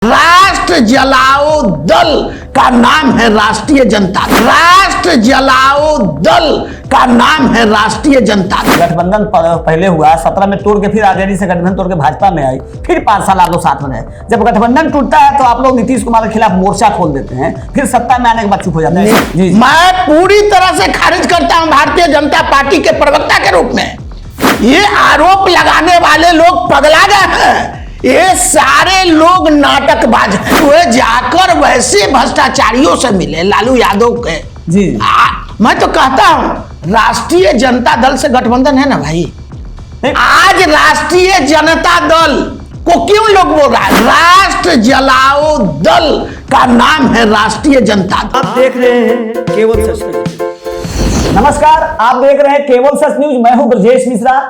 राष्ट्र जलाओ दल का नाम है राष्ट्रीय जनता। राष्ट्र जलाओ दल का नाम है राष्ट्रीय जनता। गठबंधन पहले हुआ 17 में तोड़ के फिर आजादी से गठबंधन तोड़ के भाजपा में आई, फिर 5 साल आप लोग साथ में रहे। जब गठबंधन टूटता है तो आप लोग नीतीश कुमार के खिलाफ मोर्चा खोल देते हैं, फिर सत्ता में आने के बाद चुप हो जाते हैं। जी मैं पूरी तरह से खारिज करता हूं भारतीय जनता पार्टी के प्रवक्ता के रूप में। ये आरोप लगाने वाले लोग पगला गए हैं, ये सारे लोग नाटकबाज हैं। वे जाकर वैसे भ्रष्टाचारियों से मिले लालू यादव के। जी मैं तो कहता हूं राष्ट्रीय जनता दल से गठबंधन है ना भाई। आज राष्ट्रीय जनता दल को क्यों लोग बोल रहा है? राष्ट्र जलाओ दल का नाम है राष्ट्रीय जनता दल। आप देख रहे हैं केवल सच न्यूज। नमस्कार, आप देख रहे हैं केवल सच न्यूज। मैं हूं ब्रजेश मिश्रा।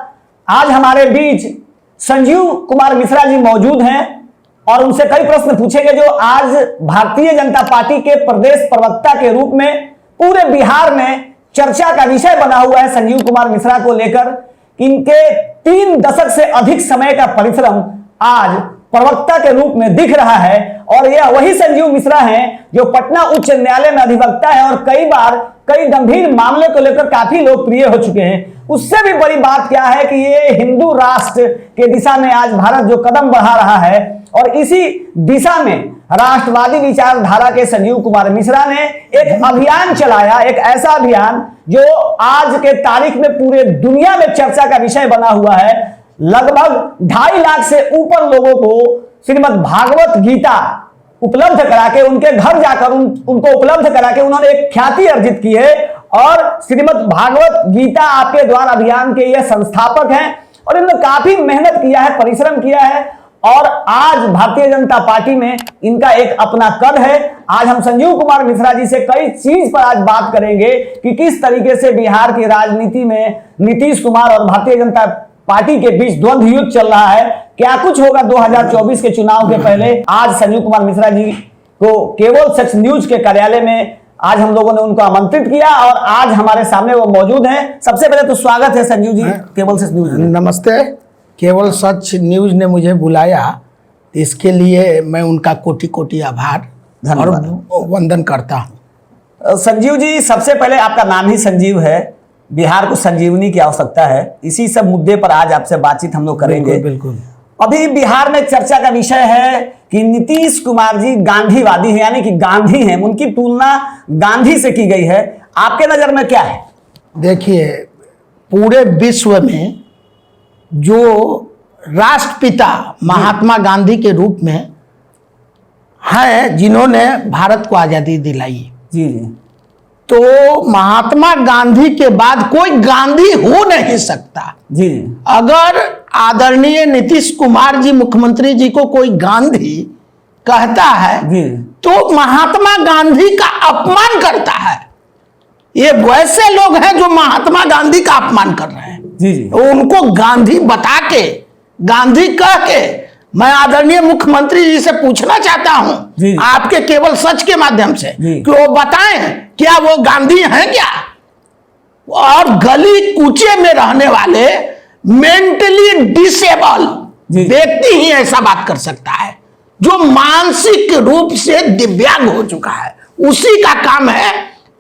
आज हमारे बीच संजीव कुमार मिश्रा जी मौजूद हैं और उनसे कई प्रश्न पूछेंगे जो आज भारतीय जनता पार्टी के प्रदेश प्रवक्ता के रूप में पूरे बिहार में चर्चा का विषय बना हुआ है। संजीव कुमार मिश्रा को लेकर इनके 3 दशक से अधिक समय का परिश्रम आज प्रवक्ता के रूप में दिख रहा है और यह वही संजीव मिश्रा हैं जो पटना उच्च न्यायालय में अधिवक्ता है और कई बार कई गंभीर मामले को लेकर काफी लोकप्रिय हो चुके हैं। उससे भी बड़ी बात क्या है कि ये हिंदू राष्ट्र के दिशा में आज भारत जो कदम बढ़ा रहा है और इसी दिशा में राष्ट्रवादी विचारधारा के संजीव कुमार मिश्रा ने एक अभियान चलाया, एक ऐसा अभियान जो आज के तारीख में पूरे दुनिया में चर्चा का विषय बना हुआ है। लगभग 2.5 लाख से ऊपर लोगों को श्रीमद् भागवत गीता उपलब्ध करा के उनके घर जाकर उनको उपलब्ध करा के उन्होंने एक ख्याति अर्जित की है और श्रीमद् भागवत गीता आपके द्वारा अभियान के ये संस्थापक हैं और इन्होंने काफी मेहनत किया है, परिश्रम किया है और आज भारतीय जनता पार्टी में इनका एक अपना कद है। आज हम संजीव कुमार मिश्रा जी से कई चीज पर आज बात करेंगे कि किस तरीके से बिहार की राजनीति में नीतीश कुमार और भारतीय जनता पार्टी के बीच द्वंद्व युद्ध चल रहा है, क्या कुछ होगा 2024 के चुनाव के पहले। आज संजीव कुमार मिश्रा जी को केवल सच न्यूज के कार्यालय में आज हम लोगों ने उनको आमंत्रित किया और आज हमारे सामने वो मौजूद हैं। सबसे पहले तो स्वागत है संजीव जी केवल सच न्यूज। नमस्ते। केवल सच न्यूज ने मुझे बुलाया, इसके लिए मैं उनका कोटि कोटि आभार और वंदन करता हूँ। संजीव जी, सबसे पहले आपका नाम ही संजीव है, बिहार को संजीवनी की आवश्यकता है, इसी सब मुद्दे पर आज आपसे बातचीत हम लोग करेंगे। बिल्कुल। अभी बिहार में चर्चा का विषय है कि नीतीश कुमार जी गांधीवादी हैं, यानी कि गांधी हैं, उनकी तुलना गांधी से की गई है। आपके नजर में क्या है? देखिए, पूरे विश्व में जो राष्ट्रपिता महात्मा गांधी के रूप में है, जिन्होंने भारत को आजादी दिलाई, जी जी, तो महात्मा गांधी के बाद कोई गांधी हो नहीं सकता। जी। अगर आदरणीय नीतीश कुमार जी मुख्यमंत्री जी को कोई गांधी कहता है जी, तो महात्मा गांधी का अपमान करता है। ये वैसे लोग हैं जो महात्मा गांधी का अपमान कर रहे हैं। जी जी, उनको गांधी बता के, गांधी कह के मैं आदरणीय मुख्यमंत्री जी से पूछना चाहता हूं आपके केवल सच के माध्यम से कि वो बताएं क्या वो गांधी हैं क्या? और गली कूचे में रहने वाले मेंटली डिसेबल व्यक्ति ही ऐसा बात कर सकता है। जो मानसिक रूप से दिव्यांग हो चुका है, उसी का काम है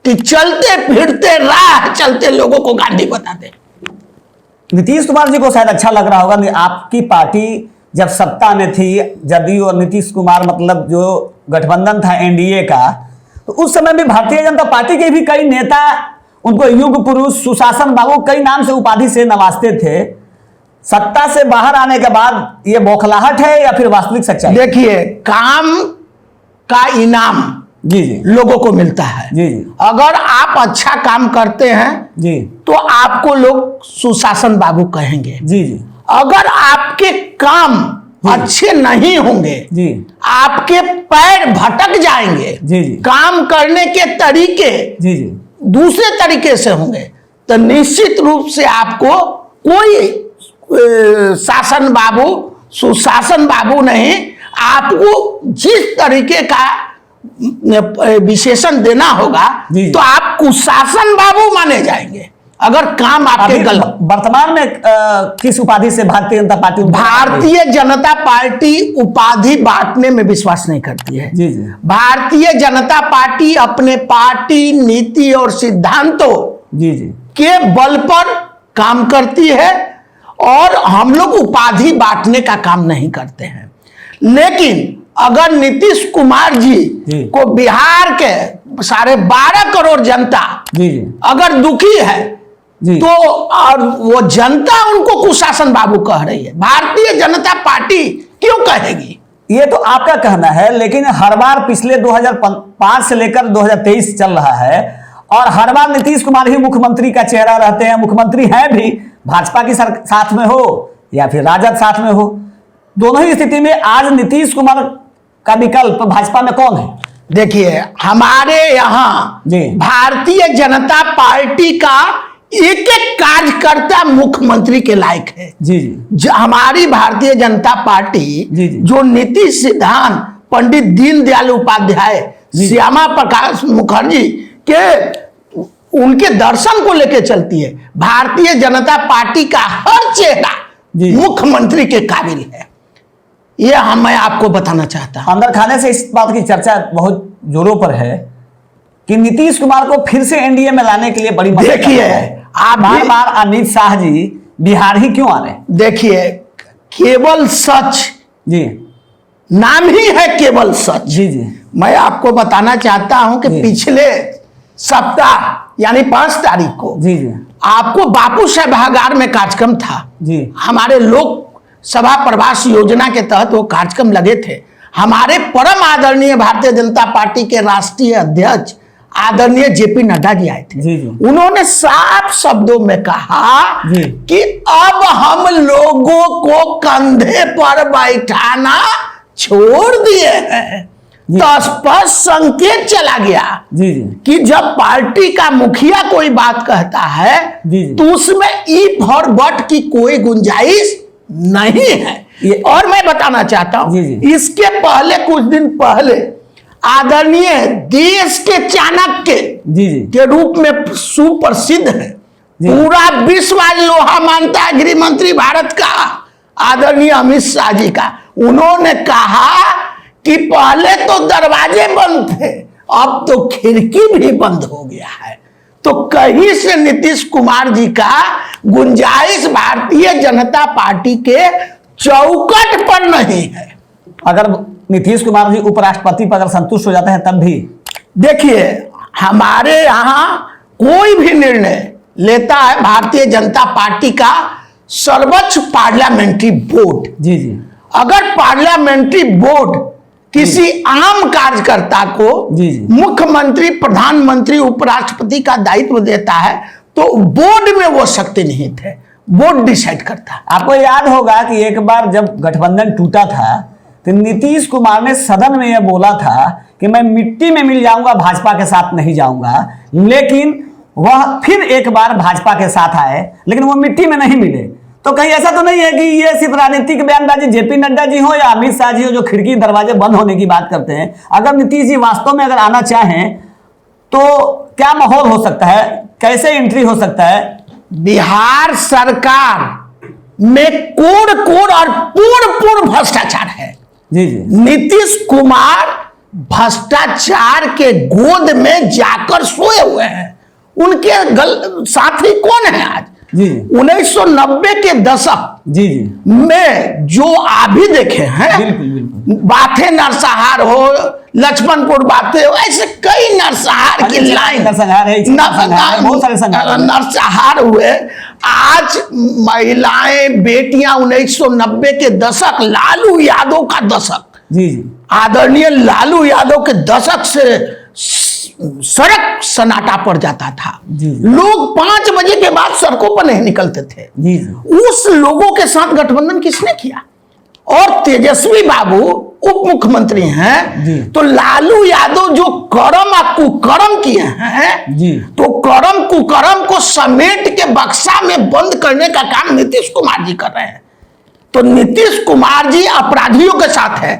कि चलते फिरते राह चलते लोगों को गांधी बता दे। नीतीश कुमार जी को शायद अच्छा लग रहा होगा, आपकी पार्टी जब सत्ता में थी, जदयू और नीतीश कुमार मतलब जो गठबंधन था एनडीए का, तो उस समय भी भारतीय जनता पार्टी के भी कई नेता उनको युग पुरुष, सुशासन बाबू कई नाम से उपाधि से नवाजते थे। सत्ता से बाहर आने के बाद ये बौखलाहट है या फिर वास्तविक सच्चाई? देखिए, काम का इनाम जी जी लोगों को मिलता है। जी जी, अगर आप अच्छा काम करते हैं जी तो आपको लोग सुशासन बाबू कहेंगे। जी जी, अगर आपके काम अच्छे नहीं होंगे जी, आपके पैर भटक जाएंगे, जी जी, काम करने के तरीके जी जी, दूसरे तरीके से होंगे, तो निश्चित रूप से आपको कोई शासन बाबू, सुशासन बाबू नहीं, आपको जिस तरीके का विशेषण देना होगा तो आप कुशासन बाबू माने जाएंगे। अगर काम आपके गलत। वर्तमान में किस उपाधि से भारतीय जनता पार्टी भारतीय जनता पार्टी उपाधि बांटने में विश्वास नहीं करती है। जी जी। भारतीय जनता पार्टी अपने पार्टी नीति और सिद्धांतों जी जी के बल पर काम करती है और हम लोग उपाधि बांटने का काम नहीं करते हैं। लेकिन अगर नीतीश कुमार जी को बिहार के 12.5 करोड़ जनता अगर दुखी है तो और वो जनता उनको कुशासन बाबू कह रही है, भारतीय जनता पार्टी क्यों कहेगी? ये तो आपका कहना है, लेकिन हर बार पिछले 2005 से लेकर 2023 चल रहा है और हर बार नीतीश कुमार ही मुख्यमंत्री का चेहरा रहते हैं। मुख्यमंत्री हैं भी भाजपा की साथ में हो या फिर राजद साथ में हो, दोनों ही स्थिति में आज नीतीश कुमार का विकल्प भाजपा में कौन है? देखिए, हमारे यहाँ भारतीय जनता पार्टी का एक एक कार्यकर्ता मुख्यमंत्री के लायक है। जी जी। हमारी भारतीय जनता पार्टी जो नीति सिद्धांत पंडित दीनदयाल उपाध्याय, श्यामा प्रसाद मुखर्जी के उनके दर्शन को लेकर चलती है, भारतीय जनता पार्टी का हर चेहरा मुख्यमंत्री के काबिल है। यह मैं आपको बताना चाहता हूं। अंदर खाने से इस बात की चर्चा बहुत जोरों पर है कि नीतीश कुमार को फिर से एनडीए में लाने के लिए बड़ी देखिए, आप बार बार अमित शाह जी बिहार ही क्यों आ रहे हैं? देखिए, केवल सच जी, नाम ही है केवल सच। जी जी। मैं आपको बताना चाहता हूं कि पिछले सप्ताह यानी 5 तारीख को जी जी आपको बापू सभागार में कार्यक्रम था जी। हमारे लोक सभा प्रवास योजना के तहत वो कार्यक्रम लगे थे। हमारे परम आदरणीय भारतीय जनता पार्टी के राष्ट्रीय अध्यक्ष आदरणीय जेपी नड्डा जी आए थे। जी जी। उन्होंने साफ शब्दों में कहा कि अब हम लोगों को कंधे पर बैठाना छोड़ दिए हैं। तो स्पष्ट संकेत चला गया जी जी कि जब पार्टी का मुखिया कोई बात कहता है तो उसमें इफ और बट की कोई गुंजाइश नहीं है। और मैं बताना चाहता हूं, इसके पहले कुछ दिन पहले आदरणीय देश के चाणक्य के रूप में सुप्रसिद्ध है, पूरा विश्व आज लोहा मानता है गृह मंत्री भारत का आदरणीय अमित शाह जी का। उन्होंने कहा कि पहले तो दरवाजे बंद थे, अब तो खिड़की भी बंद हो गया है। तो कहीं से नीतीश कुमार जी का गुंजाइश भारतीय जनता पार्टी के चौकट पर नहीं है। अगर नीतीश कुमार जी उपराष्ट्रपति पर अगर संतुष्ट हो जाते हैं तब भी देखिए, हमारे यहाँ कोई भी निर्णय लेता है भारतीय जनता पार्टी का सर्वोच्च पार्लियामेंट्री बोर्ड। जी जी। अगर पार्लियामेंट्री बोर्ड किसी आम कार्यकर्ता को मुख्यमंत्री, प्रधानमंत्री, उपराष्ट्रपति का दायित्व देता है तो बोर्ड में वो शक्ति नहीं थे, बोर्ड डिसाइड करता है। आपको याद होगा कि एक बार जब गठबंधन टूटा था तो नीतीश कुमार ने सदन में यह बोला था कि मैं मिट्टी में मिल जाऊंगा, भाजपा के साथ नहीं जाऊंगा। लेकिन वह फिर एक बार भाजपा के साथ आए, लेकिन वो मिट्टी में नहीं मिले। तो कहीं ऐसा तो नहीं है कि ये सिर्फ राजनीतिक बयानबाजी जेपी नड्डा जी हो या अमित शाह जी हो जो खिड़की दरवाजे बंद होने की बात करते हैं। अगर नीतीश जी वास्तव में अगर आना चाहें तो क्या माहौल हो सकता है, कैसे एंट्री हो सकता है? बिहार सरकार में कोड़ और पूर्ण भ्रष्टाचार है। जी जी। नीतीश कुमार भ्रष्टाचार के गोद में जाकर सोए हुए हैं। उनके साथी कौन है आज? 1990 के दशक में जो आप भी देखे हैं, बाथे नरसंहार हो, लक्ष्मणपुर बातें हो, ऐसे कई नरसंहार की लाइन नरसंहार हुए। आज महिलाएं, बेटियां 1990 के दशक, लालू यादव का दशक, आदरणीय लालू यादव के दशक से सड़क सन्नाटा पड़ जाता था। लोग 5 बजे के बाद सड़कों पर नहीं निकलते थे। उस लोगों के साथ गठबंधन किसने किया? और तेजस्वी बाबू उप मुख्यमंत्री हैं, तो लालू यादव जो कर्म कुकर्म किए हैं, तो कर्म कुकर्म को समेट के बक्सा में बंद करने का काम नीतीश कुमार जी कर रहे हैं। तो नीतीश कुमार जी अपराधियों के साथ है।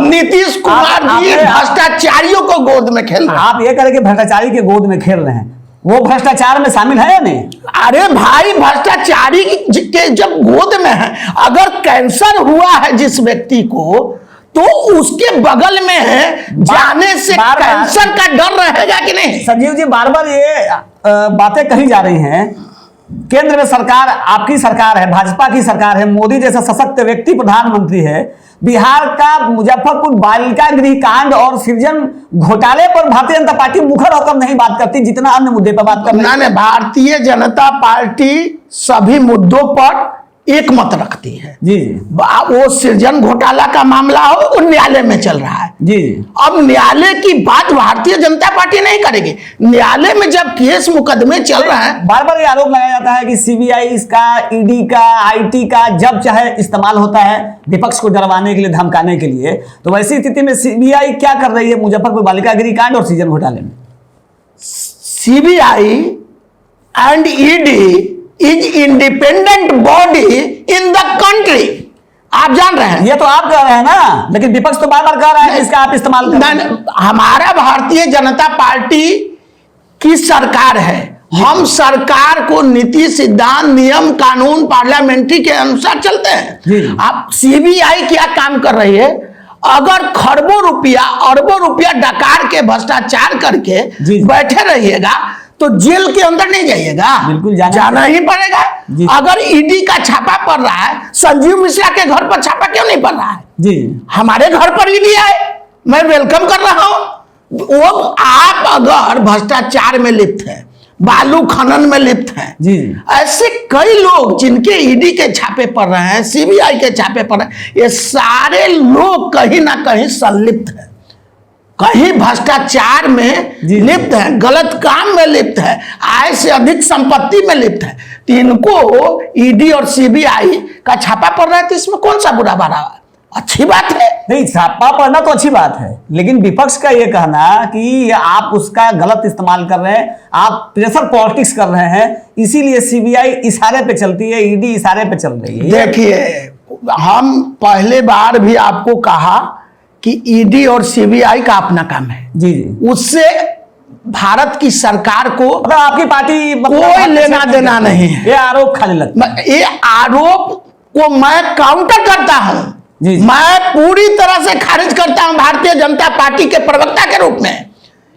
नीतीश कुमार जी भ्रष्टाचारियों को गोद में खेल रहे हैं। आप ये करें कि भ्रष्टाचारी के गोद में खेल रहे हैं, वो भ्रष्टाचार में शामिल है या नहीं? अरे भाई, भ्रष्टाचारी के जब गोद में है, अगर कैंसर हुआ है जिस व्यक्ति को, तो उसके बगल में है, जाने से कैंसर का डर रहेगा कि नहीं? संजीव जी, बार बार ये बातें कही जा रही हैं। केंद्र में सरकार आपकी सरकार है, भाजपा की सरकार है, मोदी जैसा सशक्त व्यक्ति प्रधानमंत्री है। बिहार का मुजफ्फरपुर बालिका गृह कांड और सृजन घोटाले पर भारतीय जनता पार्टी मुखर होकर नहीं बात करती जितना अन्य मुद्दे पर बात कर रही है। भारतीय जनता पार्टी सभी मुद्दों पर एक मत रखती है। जी वो सृजन घोटाला का मामला हो, वो न्यायालय में चल रहा है। जी अब न्यायालय की बात भारतीय जनता पार्टी नहीं करेगी। न्यायालय में जब केस मुकदमे चल रहे हैं, बार बार ये आरोप लगाया जाता है कि सीबीआई का, ईडी का, आईटी का जब चाहे इस्तेमाल होता है विपक्ष को डरवाने के लिए, धमकाने के लिए। तो वैसी स्थिति में सीबीआई क्या कर रही है मुजफ्फरपुर बालिका गृह कांड और सृजन घोटाले में? CBI and ED is independent body in the country. आप जान रहे हैं, ये तो आप कह रहे हैं ना, लेकिन विपक्ष तो बार बार कह रहा है इसका आप इस्तेमाल कर। हमारा भारतीय जनता पार्टी की सरकार है, हम सरकार को नीति, सिद्धांत, नियम, कानून, पार्लियामेंट्री के अनुसार चलते हैं। आप सीबीआई क्या काम कर रही है? अगर खरबों रुपया, अरबों रुपया डकार के भ्रष्टाचार करके बैठे रहिएगा तो जेल के अंदर नहीं जाइएगा, बिल्कुल जाना ही पड़ेगा। अगर ईडी का छापा पड़ रहा है, संजीव मिश्रा के घर पर छापा क्यों नहीं पड़ रहा है? जी, हमारे घर पर ईडी आए, मैं वेलकम कर रहा हूं। वो आप अगर भ्रष्टाचार में लिप्त है, बालू खनन में लिप्त हैं, जी, ऐसे कई लोग जिनके ईडी के छापे पड़ रहे हैं, सीबीआई के छापे पड़ रहे हैं, ये सारे लोग कहीं ना कहीं संलिप्त हैं, कहीं भ्रष्टाचार में लिप्त है, गलत काम में लिप्त है, आय से अधिक संपत्ति में लिप्त है। तो इनको ईडी और सीबीआई का छापा पड़ रहा है, तो इसमें कौन सा बुरा भरा है? अच्छी बात है। नहीं, छापा पड़ना तो अच्छी बात है, लेकिन विपक्ष का यह कहना कि आप उसका गलत इस्तेमाल कर रहे हैं, आप प्रेशर पॉलिटिक्स कर रहे हैं, इसीलिए सीबीआई इशारे पे चलती है, ईडी इशारे पे चल रही है। देखिए, हम पहले बार भी आपको कहा कि ईडी और सीबीआई का अपना काम है, जी, उससे भारत की सरकार को, मतलब आपकी पार्टी कोई लेना देना नहीं है। ये आरोप खाली लगता है। ये आरोप को मैं काउंटर करता हूं, मैं पूरी तरह से खारिज करता हूं भारतीय जनता पार्टी के प्रवक्ता के रूप में।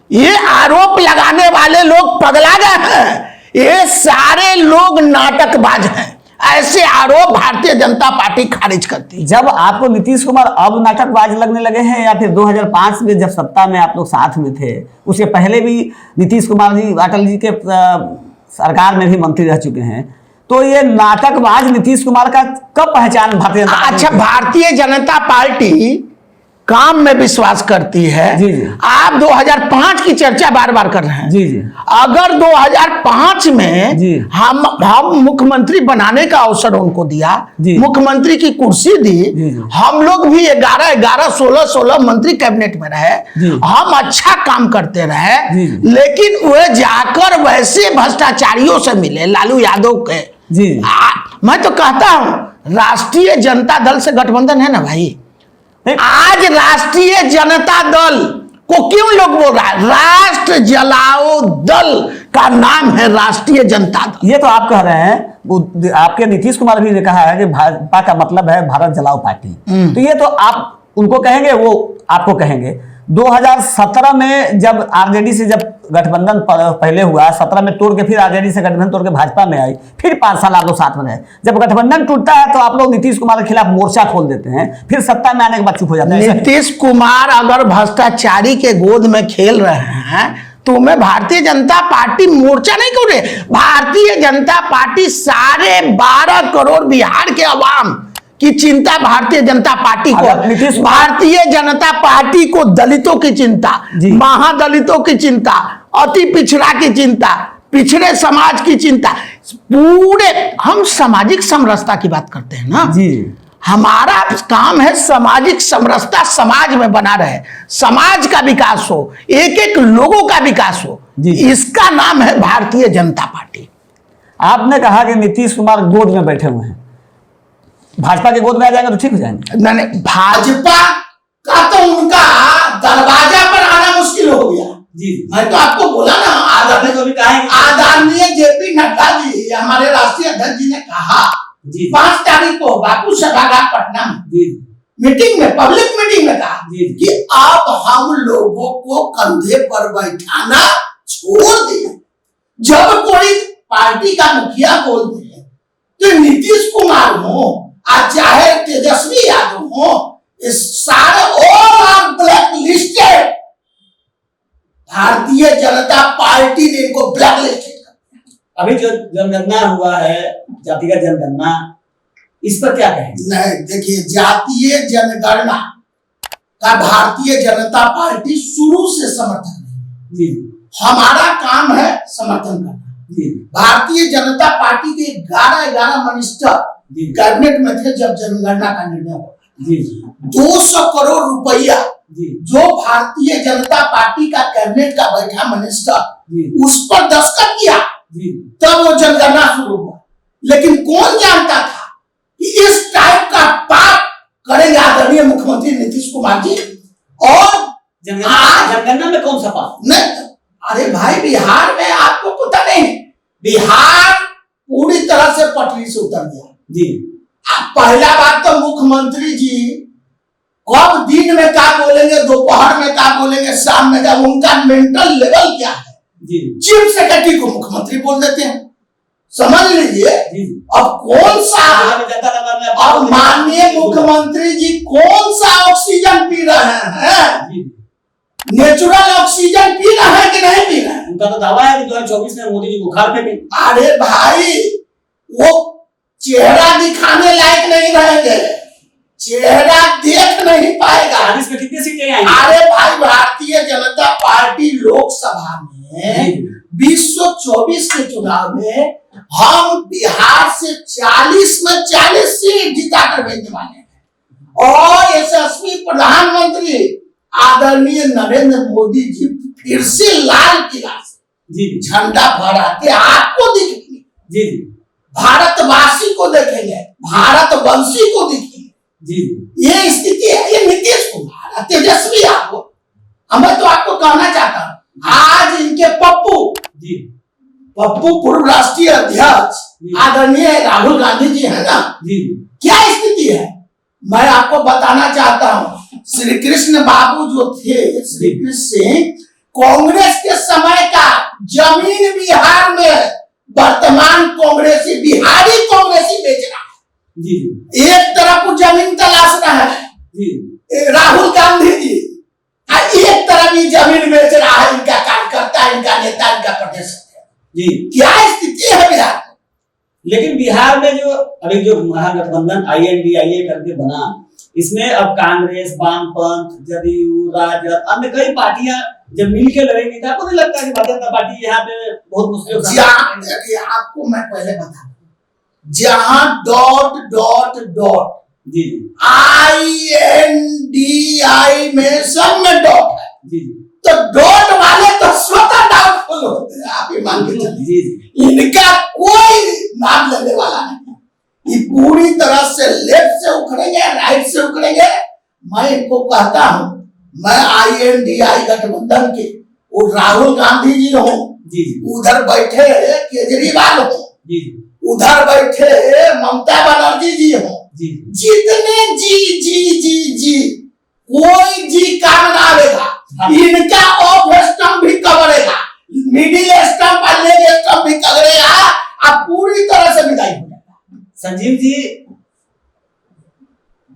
ये आरोप लगाने वाले लोग पगला गए हैं, ये सारे लोग नाटकबाज हैं, ऐसे आरोप भारतीय जनता पार्टी खारिज करती है। जब आपको नीतीश कुमार अब नाटकबाज लगने लगे हैं, या फिर 2005 में जब सत्ता में आप लोग साथ में थे, उसके पहले भी नीतीश कुमार जी अटल जी के सरकार में भी मंत्री रह चुके हैं, तो ये नाटकबाज नीतीश कुमार का कब पहचान भारतीय जनता पार्टी? अच्छा, भारतीय जनता पार्टी काम में विश्वास करती है। जी जी। आप 2005 की चर्चा बार बार कर रहे हैं। जी जी। अगर 2005 में जी हम मुख्यमंत्री बनाने का अवसर उनको दिया, मुख्यमंत्री की कुर्सी दी, जी जी। हम लोग भी 11 16 मंत्री कैबिनेट में रहे, हम अच्छा काम करते रहे, लेकिन वे जाकर वैसे भ्रष्टाचारियों से मिले, लालू यादव के। मैं तो कहता हूं राष्ट्रीय जनता दल से गठबंधन है ना भाई, आज राष्ट्रीय जनता दल को क्यों लोग बोल रहा है? राष्ट्र जलाओ दल का नाम है राष्ट्रीय जनता दल। ये तो आप कह रहे हैं, आपके नीतीश कुमार भी ने कहा है कि भाजपा का मतलब है भारत जलाओ पार्टी। तो ये तो आप उनको कहेंगे, वो आपको कहेंगे। 2017 में जब आरजेडी से जब गठबंधन पहले हुआ, 17 में तोड़ के फिर आरजेडी से गठबंधन तोड़ के भाजपा में आई, फिर 5 साल आप लोग साथ में रहे। जब गठबंधन टूटता है तो आप लोग नीतीश कुमार के खिलाफ मोर्चा खोल देते हैं, फिर सत्ता में आने के बाद चुप हो जाते हैं। नीतीश कुमार अगर भ्रष्टाचारी के गोद में खेल रहे हैं तो मैं भारतीय जनता पार्टी मोर्चा नहीं कर रहे। भारतीय जनता पार्टी 12.5 करोड़ बिहार के अवाम की चिंता भारतीय जनता पार्टी को, भारतीय जनता पार्टी को दलितों की चिंता, महादलितों की चिंता, अति पिछड़ा की चिंता, पिछड़े समाज की चिंता, पूरे हम सामाजिक समरसता की बात करते हैं ना जी। हमारा काम है सामाजिक समरसता समाज में बना रहे, समाज का विकास हो, एक एक लोगों का विकास हो, इसका नाम है भारतीय जनता पार्टी। आपने कहा कि नीतीश कुमार गोद में बैठे हुए हैं, भाजपा के गोद में आ जाएंगे तो ठीक हो जाएंगे। नहीं, भाजपा का तो उनका दरवाजा पर आना मुश्किल हो गया जी। मैं तो आपको बोला ना, आज आपने जो भी कहा है अध्यक्ष जी ने कहा जी 5 तारीख को बापू सभागार पटना में जी मीटिंग में, पब्लिक मीटिंग में कहा कि अब हम लोगों को कंधे पर बैठाना छोड़ दिए। जब कोई पार्टी का मुखिया बोलते हैं तो नीतीश कुमार हो और चाहे तेजस्वी यादव हो, इस सारे all are black listed. Bharatiya Janata party ने इनको ब्लैक लिस्टेड कर दिया। अभी जो जनगणना हुआ है, जातिगत जनगणना, इस पर क्या कहें? नहीं, देखिए, जातीय जनगणना का भारतीय जनता पार्टी शुरू से समर्थन है। जी हमारा काम है समर्थन करना। जी भारतीय जनता पार्टी के 11 मिनिस्टर कैबिनेट में थे जब जनगणना का निर्णय हुआ। जी 200 करोड़ रुपया जी जो भारतीय जनता पार्टी का कैबिनेट का बैठा मिनिस्टर उस पर दस्तखत किया, तब वो जनगणना शुरू हुआ। लेकिन कौन जानता था कि इस टाइप का पाप करेंगे आदरणीय मुख्यमंत्री नीतीश कुमार जी। और जनगणना में कौन सा पाप? नहीं, अरे भाई, बिहार में आपको पता नहीं, बिहार पूरी तरह से पटरी से उतर गया जी। पहला बात तो मुख्यमंत्री जी कब दिन में क्या बोलेंगे, दोपहर में क्या बोलेंगे, शाम में क्या, उनका मेंटल लेवल क्या है जी। चीफ सेक्रेटरी को मुख्यमंत्री बोल देते हैं, समझ लीजिए। अब कौन सा, अब माननीय मुख्यमंत्री जी कौन सा ऑक्सीजन पी रहे हैं? नेचुरल ऑक्सीजन पी रहे हैं कि नहीं पी रहे हैं? उनका तो दावा है कि 2024 में मोदी जी बुखार पे भी। अरे भाई, वो चेहरा दिखाने लायक नहीं रहेंगे, चेहरा देख नहीं पाएगा। इसमें कितनी सीटें आएंगी? अरे भाई, भारतीय जनता पार्टी लोकसभा में 2024 के चुनाव में हम बिहार से 40 में 40 सीट जिताकर भेजने वाले हैं। और यशस्वी प्रधानमंत्री आदरणीय नरेंद्र मोदी जी फिर से लाल किला से झंडा फहराते आपको दिखेंगे जी। भारतवासी को देखेंगे, भारतवंशी को दिखेंगे जी। ये स्थिति है। ये नीतीश कुमार, तेजस्वी यादव, मैं तो आपको कहना चाहता हूँ, आज इनके पप्पू पूर्व राष्ट्रीय अध्यक्ष आदरणीय राहुल गांधी जी है ना जी, क्या स्थिति है मैं आपको बताना चाहता हूँ। श्री कृष्ण बाबू जो थे, श्री कृष्ण सिंह, कांग्रेस के समय का जमीन बिहार में वर्तमान कांग्रेसी, बिहारी कांग्रेसी बेच रहा है जी। एक तरफ वो जमीन तलाश रहा है जी राहुल गांधी जी, एक तरफ ही जमीन बेच रहा है इनका कार्यकर्ता, इनका नेता, इनका प्रदेश जी। क्या स्थिति है बिहार में? लेकिन बिहार में जो अभी जो महागठबंधन INDIA करके बना, इसमें अब कांग्रेस, वामपंथ, जदयू, राजद, अन्य कई पार्टियां जब मिलकर लड़ेंगी तो आपको नहीं लगता कि भारतीय जनता पार्टी यहाँ पे बहुत मुश्किल? आपको मैं पहले बता दूं, जहां dot dot dot G INDI में सब में डॉट है जी, तो डॉट वाले तो स्वतः डाउटफुल होते हैं, आप ही मान के चलिए। इनका कोई नाम लेने वाला नहीं, ये पूरी तरह से लेफ्ट से उखड़ेंगे, राइट से उखड़ेंगे। मैं इनको कहता हूं, मैं INDI गठबंधन के वो राहुल गांधी जी हो जी, उधर बैठे केजरीवाल हो जी, उधर बैठे ममता बनर्जी जी हो जी, जितने जी जी जी जी कोई जी काम ना आएगा, इनका ऑफ स्टंप भी कवरेगा, मिडिल स्टंप और लेग स्टंप भी कवरेगा, अब पूरी तरह से विदाई हो जाएगा। संजीव जी,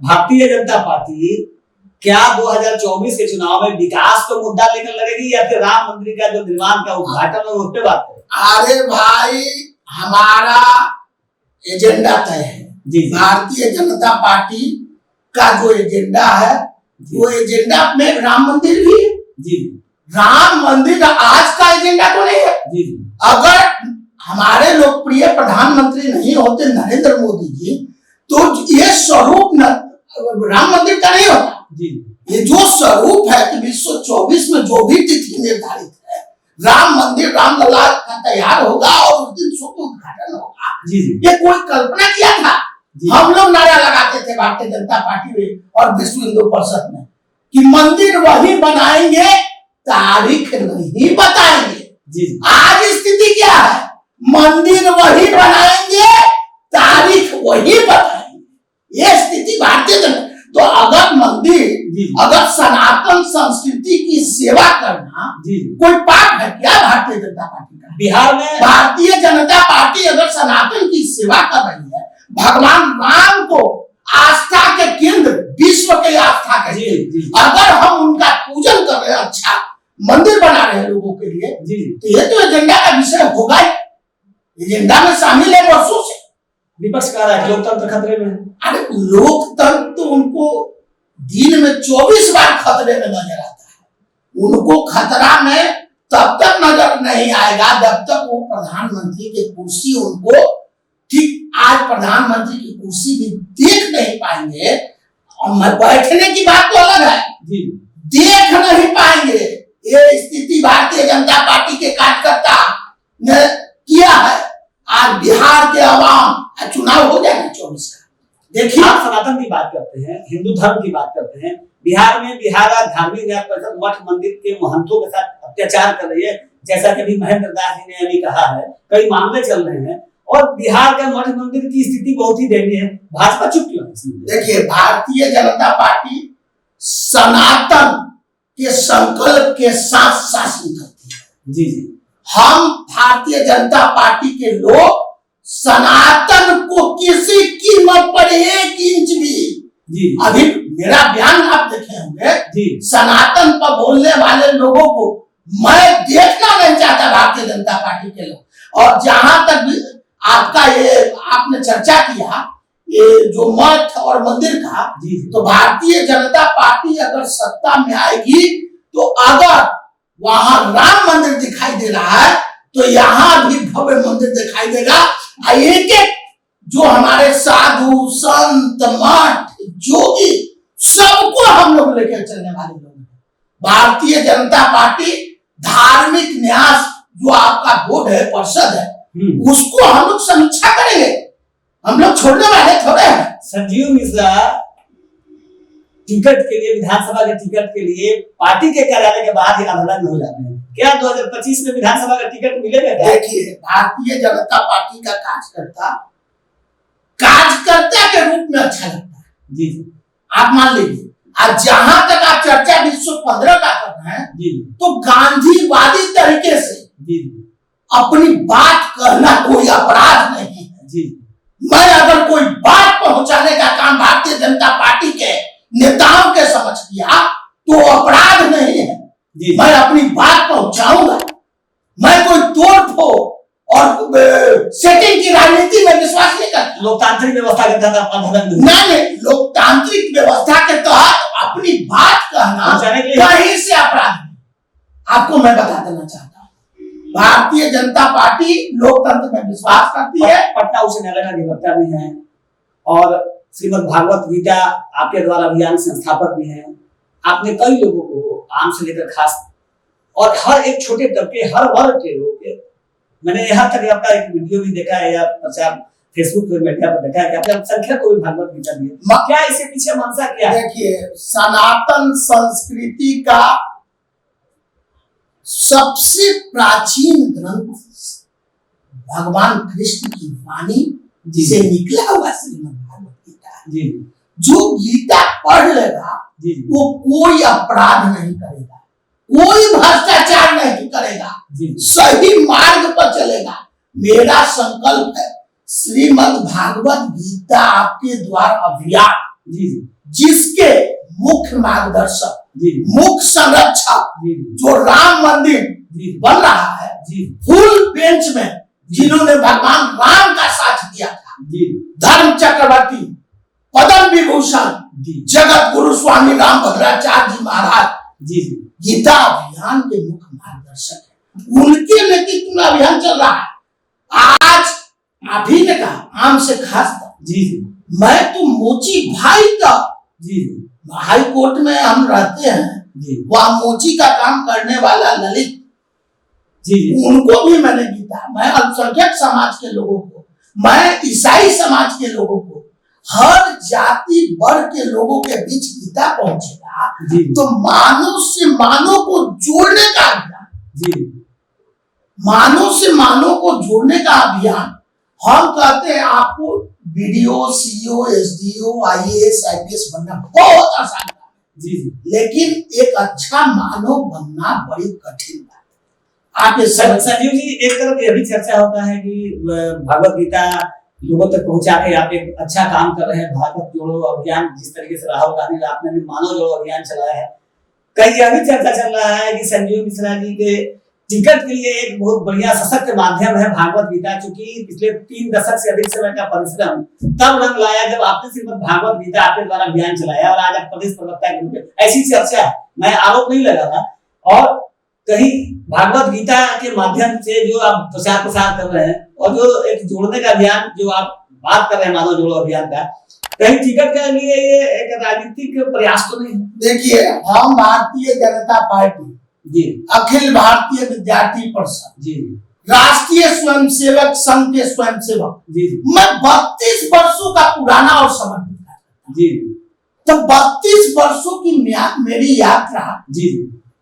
भारतीय जनता पार्टी क्या 2024 के चुनाव में विकास को मुद्दा लेकर लड़ेगी या फिर राम मंदिर का जो निर्माण का उद्घाटन है उस पर बात करें? अरे भाई, हमारा एजेंडा तय है जी। भारतीय जनता पार्टी का जो एजेंडा है वो एजेंडा में राम मंदिर भी है जी। राम मंदिर आज का एजेंडा तो नहीं है जी। अगर हमारे लोकप्रिय प्रधानमंत्री नहीं होते नरेंद्र मोदी जी, तो ये स्वरूप राम मंदिर का नहीं होता जी। ये जो स्वरूप है कि 2024 में जो भी तिथि निर्धारित है, राम मंदिर रामलला का तैयार होगा और उस दिन शुभ उद्घाटन होगा जी। ये कोई कल्पना किया था? हम लोग नारा लगाते थे भारतीय जनता पार्टी में और विश्व हिंदू परिषद में कि मंदिर वही बनाएंगे, तारीख नहीं बताएंगे जी। आज स्थिति क्या है? मंदिर वही बनाएंगे, तारीख वही बताएंगे। ये स्थिति भारतीय जनता। तो अगर मंदिर, अगर सनातन संस्कृति की सेवा करना कोई पाप है क्या भारतीय जनता पार्टी का? बिहार में भारतीय जनता पार्टी अगर सनातन की सेवा कर रही है, भगवान राम को आस्था के केंद्र, विश्व के आस्था के केंद्र, अगर हम उनका पूजन कर रहे हैं, अच्छा मंदिर बना रहे हैं लोगों के लिए, तो ये तो एजेंडा का विषय होगा ही, एजेंडा में शामिल है वर्षों से। विपक्ष कह रहा है लोकतंत्र खतरे में। अरे लोकतंत्र तो उनको दिन में 24 बार खतरे में नजर आता है। उनको खतरा में तब तक नजर नहीं आएगा जब तक वो प्रधानमंत्री की कुर्सी उनको, ठीक आज प्रधानमंत्री की कुर्सी भी देख नहीं पाएंगे, और बैठने की बात तो अलग है, देख नहीं पाएंगे। ये स्थिति भारतीय जनता पार्टी के कार्यकर्ता ने किया है। आज बिहार के अवाम, चुनाव हो जाएगा 24 का, देखिए आप सनातन की बात करते हैं, हिंदू धर्म की बात करते हैं, बिहार में बिहार धार्मिक न्याय परिषद मठ मंदिर के महंतों के साथ अत्याचार कर रही है, जैसा कि अभी महेंद्र दास जी ने अभी कहा है, कई मामले चल रहे हैं और बिहार के मठ मंदिर की स्थिति बहुत ही दयनीय है। भाजपा चुप क्यों है? देखिए भारतीय जनता पार्टी सनातन के संकल्प के साथ शासन करती है। जी हम भारतीय जनता पार्टी के लोग सनातन को किसी कीमत पर 1 इंच भी, अभी मेरा बयान आप देखे होंगे, सनातन पर बोलने वाले लोगों को मैं देखना नहीं चाहता भारतीय जनता पार्टी के लोग। और जहां तक भी आपका ये आपने चर्चा किया ये जो मठ और मंदिर का, तो भारतीय जनता पार्टी अगर सत्ता में आएगी तो अगर वहां राम मंदिर दिखाई दे रहा है तो यहाँ भी भव्य मंदिर दिखाई देगा। एक एक जो हमारे साधु संत मठ जोगी सबको हम लोग लेकर चलने वाले लोग हैं। भारतीय जनता पार्टी धार्मिक न्यास जो आपका बोर्ड है, परिषद है, उसको हम लोग समीक्षा करेंगे, हम लोग छोड़ने वाले थोड़े हैं। संजीव मिश्रा टिकट के लिए, विधानसभा के टिकट के लिए पार्टी के कार्यालय के बाहर ही आंदोलन हो जाते हैं। क्या 2025 में विधानसभा का टिकट मिलेगा क्या? देखिए भारतीय जनता पार्टी का कार्यकर्ता के रूप में अच्छा लगता है। जी आप मान लीजिए, आज जहां तक आप चर्चा 215 का कर रहे हैं, तो गांधीवादी तरीके से अपनी बात कहना कोई अपराध नहीं है। मैं अगर कोई बात पहुंचाने का काम भारतीय जनता पार्टी के नेताओं के समझ किया तो अपराध नहीं है। मैं अपनी बात पहुंचाऊंगा। मैं कोई तोड़ फोड़ और सेटिंग की राजनीति में विश्वास नहीं करता। लोकतांत्रिक व्यवस्था के तहत नहीं, लोकतांत्रिक व्यवस्था के तहत अपनी बात कहना कहीं से अपराध नहीं। आपको मैं बता देना चाहता हूँ, भारतीय जनता पार्टी लोकतंत्र में विश्वास करती है। पटना उच्च न्यायालय का अधिवक्ता भी है और श्रीमद् भागवत गीता आपके द्वारा अभियान संस्थापक भी हैं। आपने कई लोगों को आम से लेकर खास और हर एक छोटे तबके, हर वर्ग के लोग के, मैंने यहाँ तक आपका एक वीडियो भी देखा है या प्रचार फेसबुक पर मीडिया पर देखा है कि आपने संख्या को भी भागवत गीता दी है। क्या इसके पीछे मंशा क्या है? देखिए सनातन संस्कृति का सबसे प्राचीन ग्रंथ भगवान कृष्ण की वाणी जिसे निकला हुआ श्रीमद् भागवत गीता, जो गीता पढ़ लेगा वो कोई अपराध नहीं करेगा, कोई भ्रष्टाचार नहीं करेगा, सही मार्ग पर चलेगा। मेरा संकल्प है श्रीमद् भागवत गीता आपके द्वार अभियान, जिसके मुख्य मार्गदर्शक, मुख्य संरक्षक जो राम मंदिर बन रहा है, फुल बेंच में जिन्होंने भगवान राम का साथ दिया था, धर्म चक्रवर्ती, पद्म विभूषण, जगत गुरु स्वामी रामभद्राचार्य जी महाराज गीता अभियान के मुख्य मार्गदर्शक है। उनके नेतृत्व में अभियान चल रहा है। आज आप ही ने कहा आम से खास तक, मैं तो मोची भाई तक, हाई कोर्ट में हम रहते हैं, वह मोची का काम करने वाला ललित उनको भी मैंने गीता, मैं अल्पसंख्यक समाज के लोगों को, मैं ईसाई समाज के लोगों को, हर जाति वर्ग के लोगों के बीच गीता पहुंचेगा तो मानव से मानव को जोड़ने का अभियान, मानव से मानव को जोड़ने का अभियान। हम कहते हैं आपको BDO, CEO, SDO, IAS, IPS बनना बहुत आसान है जी, लेकिन एक अच्छा मानव बनना बड़ी कठिन बात। आप ये संजीव जी, एक तरफ यह भी चर्चा होता है कि भगवत गीता लोगों तक पहुंचा के आप एक अच्छा काम कर रहे हैं। भारत जोड़ो अभियान, जिस तरीके से राहुल गांधी आपने भी मानव जोड़ो अभियान चलाया है, कहीं यह भी चर्चा चल रहा है कि संजीव मिश्रा जी के टिकट के लिए एक बहुत बढ़िया सशक्त माध्यम है भागवत गीता, क्योंकि पिछले 3 दशक से अधिक समय का परिश्रम तब रंग लाया जब आपने श्रीमद् भागवत गीता आपके द्वारा अभियान चलाया और आज आप प्रदेश प्रवक्ता के रूप में, ऐसी चर्चा है, मैं आरोप नहीं लगा था। और कहीं भागवत गीता के माध्यम से जो आप प्रचार प्रसार कर रहे हैं और जो एक जोड़ने का अभियान जो आप बात कर रहे हैं मानव जोड़ो अभियान का, कहीं टिकट के लिए ये एक राजनीतिक प्रयास तो नहीं है? देखिए, हम भारतीय जनता पार्टी जी, अखिल भारतीय विद्यार्थी परिषद जी, राष्ट्रीय स्वयंसेवक संघ के स्वयंसेवक जी, मैं 32 वर्षों का पुराना और समर्पित जी, तो 32 वर्षों की मेरी यात्रा जी,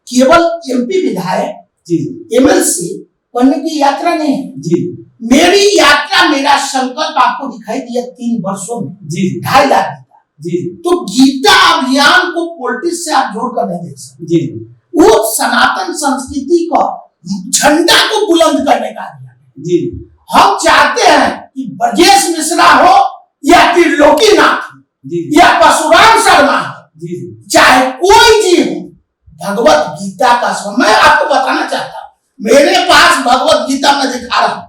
केवल एमपी विधायक, जी, एमएलसी बनने की यात्रा नहीं है जी, मेरी यात्रा, मेरा संकल्प आपको दिखाई दिया 3 वर्षों में जी, 2.5 लाख गीता। जी, तो गीता अभियान को पॉलिटिक्स से आप जोड़ कर नहीं देख सकते। जी, वो सनातन संस्कृति को, झंडा को बुलंद करने का अभियान है। जी, हम चाहते हैं कि ब्रजेश मिश्रा हो या त्रिलोकीनाथ जी, या परशुराम शर्मा हो, जी, चाहे कोई जी हो, भगवत गीता का मैं आपको बताना चाहता हूं, मेरे पास भगवत गीता में दिखा रहा हूं,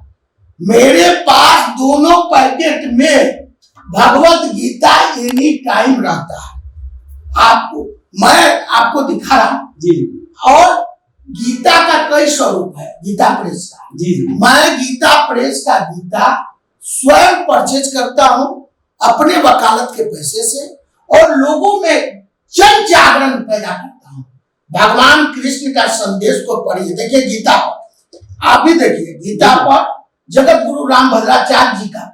मेरे पास दोनों पैकेट में भगवत गीता एनी टाइम रहता है। आपको मैं आपको दिखा रहा हूं जी, और गीता का कई स्वरूप है गीता प्रेस का। जी, मैं गीता प्रेस का गीता स्वयं परचेज करता हूं अपने वकालत के पैसे से और लोगों में जन जागरण पैदा करता हूं। भगवान कृष्ण का संदेश को पढ़िए, देखिए गीता पर, आप भी देखिए गीता पर जगत गुरु राम भद्राचार्य जी का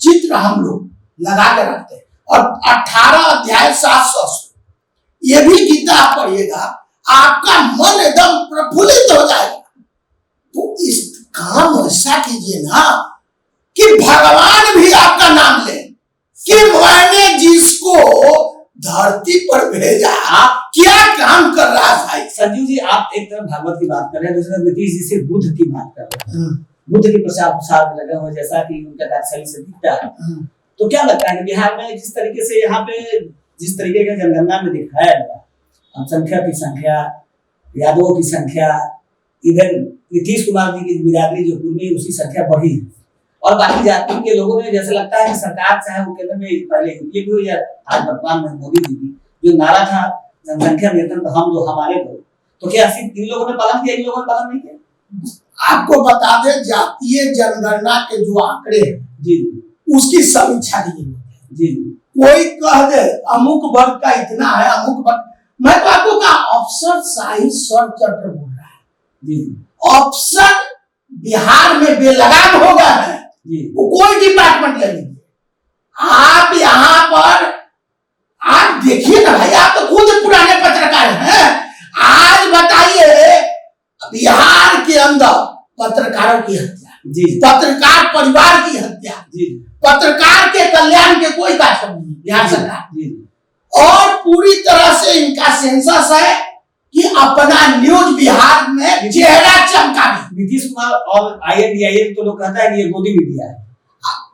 चित्र हम लोग लगा के रखते हैं और 18 अध्याय 7 श्लोक, ये भी गीता आप पढ़िएगा, आपका मन एकदम प्रफुल्लित हो जाएगा। तो इस काम ऐसा कीजिए ना कि भगवान भी आपका नाम ले कि मैंने जिसको धरती पर भेजा क्या काम कर रहा है भाई। संजीव जी, आप एक तरफ भागवत की बात कर रहे हैं, दूसरी तरफ नीतीश जी से बुद्ध की बात कर रहे हैं, बुद्ध के प्रचार प्रसार में लगे हुए, जैसा कि उनका कार्यशैली से दिखता है। तो क्या लगता है कि बिहार में जिस तरीके से यहाँ पे जिस तरीके का जनगणना में दिखाया गया, अल्पसंख्यक की संख्या, यादवों की संख्या, इधर नीतीश कुमार जी की बिरादरी जो पूर्वी उसकी संख्या बढ़ी है और बाकी जातियों के लोगों में जैसे लगता है कि सरकार चाहे वो केंद्र में पहले यूपीए भी हो या आज वर्तमान में मोदी जी की जो नारा था जनसंख्या नियंत्रण हम दो हमारे दो, तो क्या इन लोगों ने पालन किया, इन लोगों ने पालन नहीं किया? आपको बता दें, जातीय जनगणना के जो आंकड़े हैं जी, उसकी समीक्षा की जरूरत है। जी, कोई कह दे अमुक वर्ग का इतना है, अमुक वर्ग, मैं तो आपको कहा अफसर शाही शरद चट्टर बोल रहा है। जी, अफसर बिहार में बेलगाम हो गए हैं, वो कोई डिपार्टमेंट ले लीजिए आप यहाँ पर, आप देखिए ना भाई, आप तो खुद पुराने पत्रकार हैं, आज बताइए बिहार के अंदर पत्रकारों की हत्या, जी, पत्रकार परिवार की हत्या, जी, पत्रकार के कल्याण के कोई कार्यक्रम नहीं बिहार सरकार, जी, और पूरी तरह से इनका सेंसस है कि अपना न्यूज बिहार में चेहरा चमका भी। नीतीश कुमार और INDIA तो लोग कहता है कि ये गोदी मीडिया है।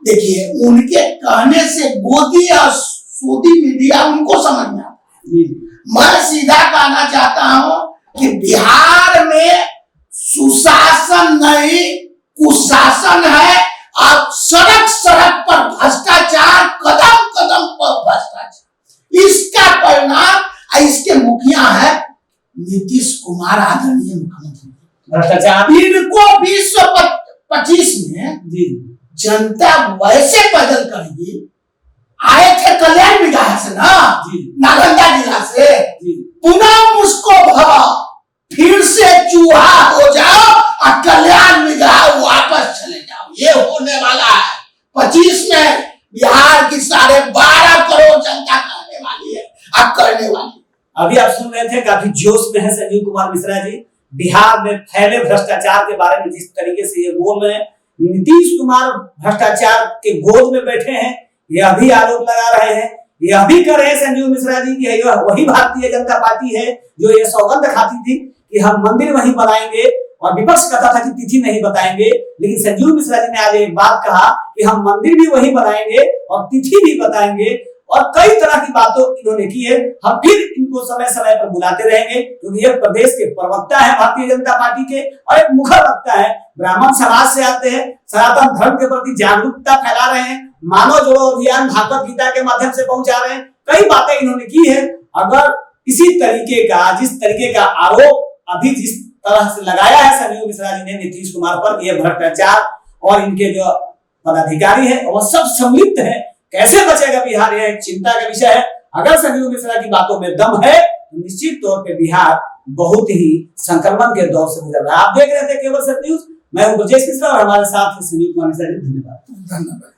देखिए, उनके कहने से गोदी और सूदी मीडिया उनको समझ में आता है। मैं सीधा कहना चाहता हूं कि बिहार में सुशासन नहीं कुशासन है। आप सड़क सड़क पर भ्रष्टाचार, कदम कदम पर भ्रष्टाचार, इसका परिणाम इसके मुखिया है नीतीश कुमार, आदरणीय मुख्यमंत्री। भ्रष्टाचार इनको 2025 में जनता वैसे पैदल करेगी। आए थे कल्याण विधायक से ना, नालंदा जिला से, पुनः मुझको भव फिर से चूहा हो जाओ और कल्याण विधायक वापस चले जाओ। ये होने वाला है 25 में। बिहार की 12.5 करोड़ जनता करने वाली है, अब करने वाली। अभी आप सुन रहे थे, काफी जोश में है संजीव कुमार मिश्रा जी। बिहार में फैले भ्रष्टाचार के बारे में जिस तरीके से ये बोल रहे हैं, नीतीश कुमार भ्रष्टाचार के गोद में बैठे हैं, यह भी आरोप लगा रहे हैं, यह भी कर रहे हैं संजीव मिश्रा जी की यह वही भारतीय जनता पार्टी है जो ये सौगंध खाती थी कि हम मंदिर वहीं बनाएंगे, और विपक्ष कहता था कि तिथि नहीं बताएंगे। लेकिन संजीव मिश्रा जी ने आज एक बात कहा कि हम मंदिर भी वहीं बनाएंगे और तिथि भी बताएंगे, और कई तरह की बातों इन्होंने की है। हम फिर इनको समय समय पर बुलाते रहेंगे, क्योंकि ये प्रदेश के प्रवक्ता है भारतीय जनता पार्टी के और एक मुखर वक्ता है, ब्राह्मण समाज से आते हैं, सनातन धर्म के प्रति जागरूकता फैला रहे हैं, मानव जोड़ो अभियान भागवत गीता के माध्यम से पहुंचा रहे हैं, कई बातें इन्होंने की है। अगर इसी तरीके का जिस तरीके का आरोप अभी जिस तरह से लगाया है संजीव मिश्रा जी ने नीतीश कुमार पर, यह भ्रष्टाचार और इनके जो पदाधिकारी है वह सब सम्मिलित है, कैसे बचेगा बिहार, यह एक चिंता का विषय है। अगर संजीव मिश्रा की बातों में दम है तो निश्चित तौर पे बिहार बहुत ही संक्रमण के दौर से गुजर रहा है। आप देख रहे थे केवल सच न्यूज, मैं हूं ब्रजेश मिश्रा और हमारे साथ संजीव कुमार मिश्रा जी। धन्यवाद।